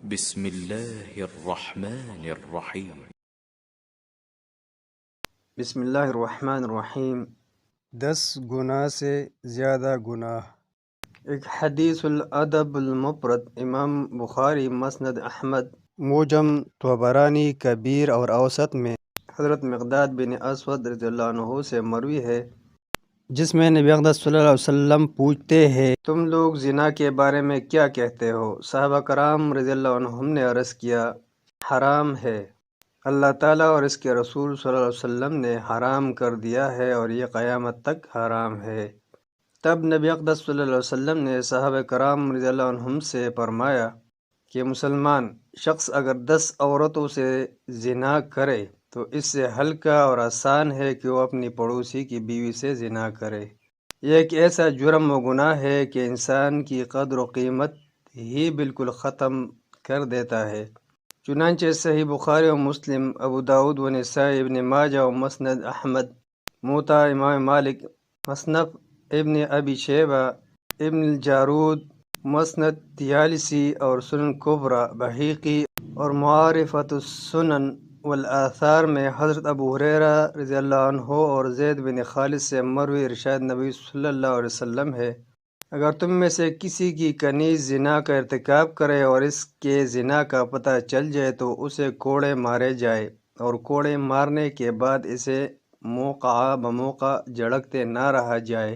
بسم الله الرحمن الرحيم. بسم اللہ الرحمن الرحیم۔ 10 گناہ سے زیادہ گناہ۔ ایک حدیث الادب المفرد، امام بخاری مسند احمد موجم طبرانی کبیر اور اوسط میں حضرت مقداد بن اسود رضی اللہ عنہ سے مروی ہے، جس میں نبی اقدس صلی اللہ علیہ وسلم پوچھتے ہیں تم لوگ زنا کے بارے میں کیا کہتے ہو؟ صحابہ کرام رضی اللہ عنہم نے عرض کیا، حرام ہے، اللہ تعالیٰ اور اس کے رسول صلی اللہ علیہ وسلم نے حرام کر دیا ہے اور یہ قیامت تک حرام ہے۔ تب نبی اقدس صلی اللہ علیہ وسلم نے صحابہ کرام رضی اللہ عنہم سے فرمایا کہ مسلمان شخص اگر 10 عورتوں سے زنا کرے تو اس سے ہلکا اور آسان ہے کہ وہ اپنی پڑوسی کی بیوی سے زنا کرے۔ یہ ایک ایسا جرم و گناہ ہے کہ انسان کی قدر و قیمت ہی بالکل ختم کر دیتا ہے۔ چنانچہ صحیح بخاری و مسلم، ابو داؤد و نسائی، ابن ماجہ و مسند احمد، موطا امام مالک، مصنف ابن ابی شیبہ، ابن الجارود، مسند طیالسی اور سنن کبریٰ بحیقی اور معارفۃ السنن والآثار میں حضرت ابو ہریرہ رضی اللہ عنہ اور زید بن خالد سے مروی ارشاد نبی صلی اللہ علیہ وسلم ہے، اگر تم میں سے کسی کی کنیز زنا کا ارتکاب کرے اور اس کے زنا کا پتہ چل جائے تو اسے کوڑے مارے جائے، اور کوڑے مارنے کے بعد اسے موقع بموقع جھڑکتے نہ رہا جائے۔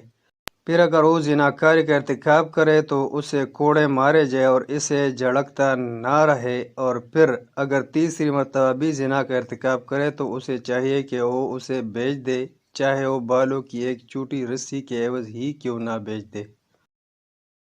پھر اگر وہ زناکاری کا ارتکاب کرے تو اسے کوڑے مارے جائے اور اسے جھڑکتا نہ رہے، اور پھر اگر تیسری مرتبہ بھی زنا کا ارتکاب کرے تو اسے چاہیے کہ وہ اسے بیچ دے، چاہے وہ بالوں کی ایک چھوٹی رسی کے عوض ہی کیوں نہ بیچ دے۔